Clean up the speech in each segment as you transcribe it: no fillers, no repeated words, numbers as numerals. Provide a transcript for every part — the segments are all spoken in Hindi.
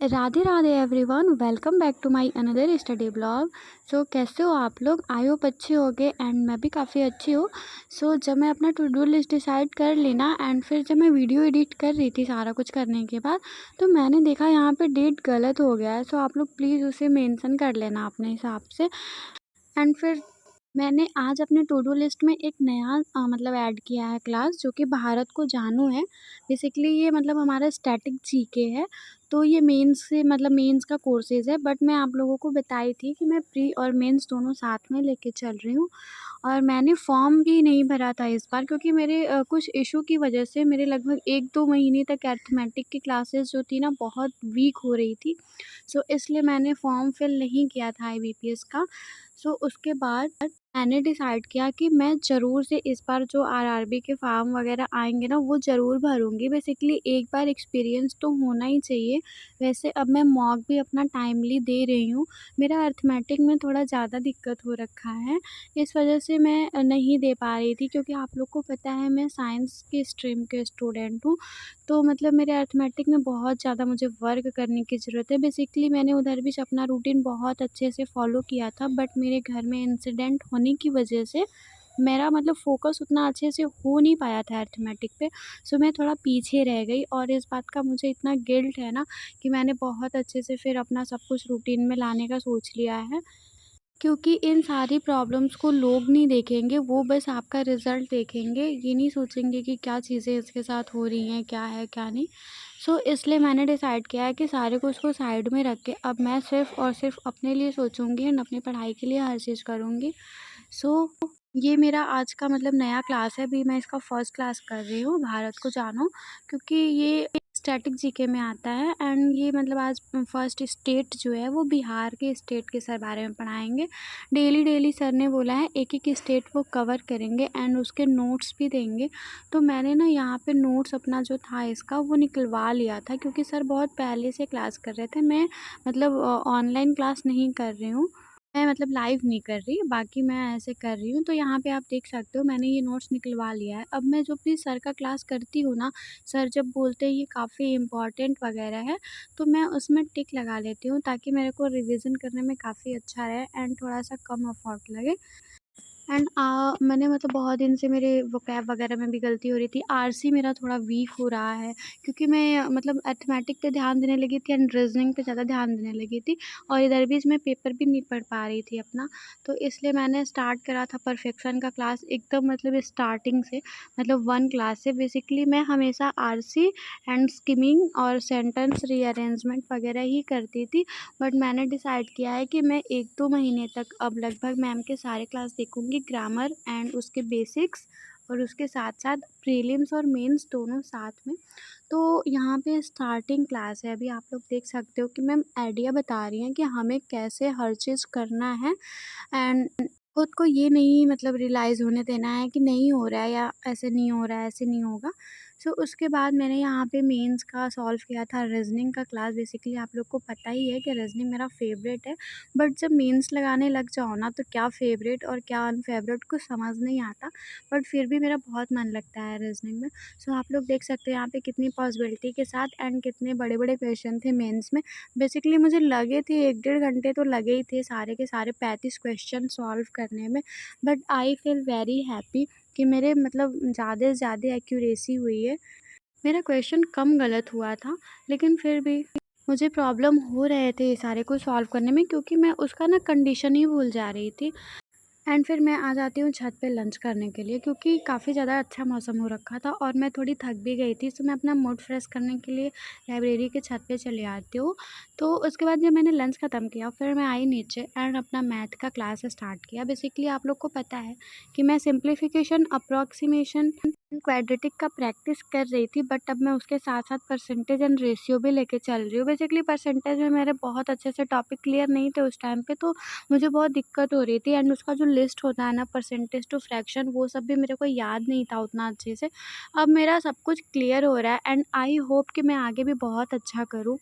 Radhe Radhe everyone, welcome back to my another study blog. So कैसे हो आप लोग? आई होप अच्छे होगे एंड मैं भी काफ़ी अच्छी हूँ। सो जब मैं अपना टू डू लिस्ट डिसाइड कर ली ना एंड फिर जब मैं वीडियो एडिट कर रही थी सारा कुछ करने के बाद, तो मैंने देखा यहाँ पे डेट गलत हो गया है। सो आप लोग प्लीज़ उसे मेंशन कर लेना अपने हिसाब से। एंड फिर मैंने आज अपने टू डू लिस्ट में एक नया मतलब ऐड किया है क्लास, जो कि भारत को जानू है। बेसिकली ये मतलब हमारा स्टैटिक जीके है। तो ये मेंस से मतलब मेंस का कोर्सेज़ है, बट मैं आप लोगों को बताई थी कि मैं प्री और मेंस दोनों साथ में लेके चल रही हूँ। और मैंने फॉर्म भी नहीं भरा था इस बार, क्योंकि मेरे कुछ इशू की वजह से मेरे लगभग 1-2 महीने तक अरिथमेटिक की क्लासेस जो थी ना बहुत वीक हो रही थी। सो इसलिए मैंने फॉर्म फिल नहीं किया था आईबीपीएस का। सो उसके बाद मैंने डिसाइड किया कि मैं ज़रूर से इस बार जो आरआरबी के फॉर्म वगैरह आएँगे ना वो ज़रूर भरूँगी। बेसिकली एक बार एक्सपीरियंस तो होना ही चाहिए। वैसे अब मैं मॉक भी अपना टाइमली दे रही हूँ। मेरा अरिथमेटिक में थोड़ा ज़्यादा दिक्कत हो रखा है, इस वजह से मैं नहीं दे पा रही थी, क्योंकि आप लोग को पता है मैं साइंस की स्ट्रीम के स्टूडेंट हूँ। तो मतलब मेरे अरिथमेटिक में बहुत ज़्यादा मुझे वर्क करने की ज़रूरत है। बेसिकली मैंने उधर भी अपना रूटीन बहुत अच्छे से फ़ॉलो किया था, बट मेरे घर में इंसिडेंट होने की वजह से मेरा मतलब फ़ोकस उतना अच्छे से हो नहीं पाया था अरिथमेटिक पे। सो मैं थोड़ा पीछे रह गई और इस बात का मुझे इतना गिल्ट है ना कि मैंने बहुत अच्छे से फिर अपना सब कुछ रूटीन में लाने का सोच लिया है। क्योंकि इन सारी प्रॉब्लम्स को लोग नहीं देखेंगे, वो बस आपका रिज़ल्ट देखेंगे। ये नहीं सोचेंगे कि क्या चीज़ें इसके साथ हो रही हैं, क्या है, क्या नहीं। सो इसलिए मैंने डिसाइड किया है कि सारे कुछ को साइड में रख के अब मैं सिर्फ़ और सिर्फ़ अपने लिए सोचूँगी एंड अपनी पढ़ाई के लिए हर चीज़ करूँगी। सो ये मेरा आज का मतलब नया क्लास है। अभी मैं इसका फर्स्ट क्लास कर रही हूँ, भारत को जानो, क्योंकि ये स्टैटिक जीके में आता है। एंड ये मतलब आज फर्स्ट स्टेट जो है वो बिहार के स्टेट के सर बारे में पढ़ाएंगे। डेली सर ने बोला है एक एक स्टेट वो कवर करेंगे एंड उसके नोट्स भी देंगे। तो मैंने ना यहाँ पे नोट्स अपना जो था इसका वो निकलवा लिया था, क्योंकि सर बहुत पहले से क्लास कर रहे थे। मैं मतलब ऑनलाइन क्लास नहीं कर रही हूँ, मैं मतलब लाइव नहीं कर रही, बाकी मैं ऐसे कर रही हूँ। तो यहाँ पे आप देख सकते हो मैंने ये नोट्स निकलवा लिया है। अब मैं जो भी सर का क्लास करती हूँ ना, सर जब बोलते हैं ये काफ़ी इम्पोर्टेंट वगैरह है, तो मैं उसमें टिक लगा लेती हूँ, ताकि मेरे को रिवीजन करने में काफ़ी अच्छा रहे एंड थोड़ा-सा कम एफर्ट लगे। एंड मैंने मतलब बहुत दिन से मेरे वोकैब वगैरह में भी गलती हो रही थी। आरसी मेरा थोड़ा वीक हो रहा है, क्योंकि मैं मतलब अरिथमेटिक पे ध्यान देने लगी थी एंड रीज़निंग पे ज़्यादा ध्यान देने लगी थी, और इधर भी मैं पेपर भी नहीं पढ़ पा रही थी अपना। तो इसलिए मैंने स्टार्ट करा था परफेक्शन का क्लास एकदम मतलब स्टार्टिंग से, मतलब 1 क्लास से। बेसिकली मैं हमेशा आरसी एंड स्किमिंग और सेंटेंस रीअरेंजमेंट वगैरह ही करती थी। बट मैंने डिसाइड किया है कि मैं 1-2 महीने तक अब लगभग मैम के सारे क्लास देखूँगी, ग्रामर एंड उसके बेसिक्स, और उसके साथ-साथ प्रीलिम्स और मेंस दोनों साथ में। तो यहाँ पे स्टार्टिंग क्लास है, अभी आप लोग देख सकते हो कि मैम आइडिया बता रही हैं कि हमें कैसे हर चीज़ करना है एंड खुद को ये नहीं मतलब रियलाइज़ होने देना है कि नहीं हो रहा है या ऐसे नहीं हो रहा है, ऐसे नहीं होगा। सो उसके बाद मैंने यहाँ पे मेंस का सॉल्व किया था, रीज़निंग का क्लास। बेसिकली आप लोग को पता ही है कि रीज़निंग मेरा फ़ेवरेट है, बट जब मेंस लगाने लग जाओ ना तो क्या फ़ेवरेट और क्या अनफ़ेवरेट कुछ समझ नहीं आता। बट फिर भी मेरा बहुत मन लगता है रीज़निंग में। सो आप लोग देख सकते हो यहाँ पे कितनी पॉसिबिलिटी के साथ एंड कितने बड़े-बड़े क्वेश्चन थे मेंस में। बेसिकली मुझे लगे थे 1 डेढ़ घंटे तो लगे ही थे सारे के सारे 35 क्वेश्चन सॉल्व करने में। But I feel very happy कि मेरे मतलब ज़्यादा से ज़्यादा एक्यूरेसी हुई है। मेरा क्वेश्चन कम गलत हुआ था, लेकिन फिर भी मुझे प्रॉब्लम हो रहे थे ये सारे को सॉल्व करने में, क्योंकि मैं उसका ना कंडीशन ही भूल जा रही थी। एंड फिर मैं आ जाती हूँ छत पे लंच करने के लिए, क्योंकि काफ़ी ज़्यादा अच्छा मौसम हो रखा था और मैं थोड़ी थक भी गई थी। सो मैं अपना मूड फ्रेश करने के लिए लाइब्रेरी के छत पे चली आती हूँ। तो उसके बाद जब मैंने लंच ख़त्म किया फिर मैं आई नीचे एंड अपना मैथ का क्लास स्टार्ट किया। बेसिकली आप लोग को पता है कि मैं सिंप्लीफिकेशन, अप्रॉक्सीमेशन, क्वाड्रेटिक का प्रैक्टिस कर रही थी, बट अब मैं उसके साथ साथ परसेंटेज एंड रेशियो भी लेके चल रही हूँ। बेसिकली परसेंटेज में मेरे बहुत अच्छे से टॉपिक क्लियर नहीं थे उस टाइम पे, तो मुझे बहुत दिक्कत हो रही थी एंड उसका जो लिस्ट होता है ना परसेंटेज टू फ्रैक्शन, वो सब भी मेरे को याद नहीं था उतना अच्छे से। अब मेरा सब कुछ क्लियर हो रहा है एंड आई होप कि मैं आगे भी बहुत अच्छा करूँ।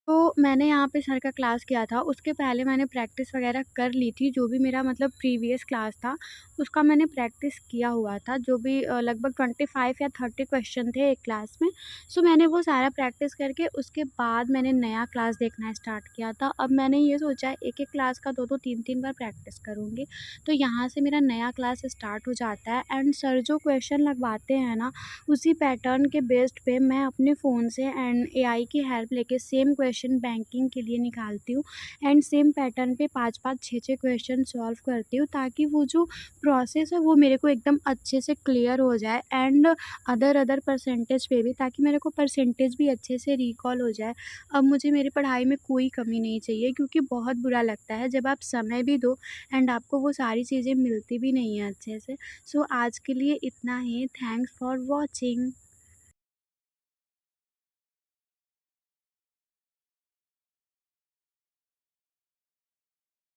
तो मैंने यहाँ पे सर का क्लास किया था, उसके पहले मैंने प्रैक्टिस वग़ैरह कर ली थी, जो भी मेरा मतलब प्रीवियस क्लास था, उसका मैंने प्रैक्टिस किया हुआ था, जो भी लगभग 25 या 30 क्वेश्चन थे एक क्लास में। सो मैंने वो सारा प्रैक्टिस करके उसके बाद मैंने नया क्लास देखना स्टार्ट किया था। अब मैंने ये सोचा है एक-एक क्लास का 2-2 3-3 बार प्रैक्टिस करूँगी, तो यहाँ से मेरा नया क्लास स्टार्ट हो जाता है एंड सर जो क्वेश्चन लगवाते हैं ना, उसी पैटर्न के बेस्ड पे मैं अपने फ़ोन से एंड एआई की हेल्प लेके सेम क्वेश्चन बैंकिंग के लिए निकालती हूँ एंड सेम पैटर्न पे 5-5 6-6 क्वेश्चन सॉल्व करती हूँ, ताकि वो जो प्रोसेस है वो मेरे को एकदम अच्छे से क्लियर हो जाए एंड अदर परसेंटेज पे भी, ताकि मेरे को परसेंटेज भी अच्छे से रिकॉल हो जाए। अब मुझे मेरी पढ़ाई में कोई कमी नहीं चाहिए, क्योंकि बहुत बुरा लगता है जब आप समय भी दो एंड आपको वो सारी चीज़ें मिलती भी नहीं हैं अच्छे से। सो आज के लिए इतना ही। Thanks for watching.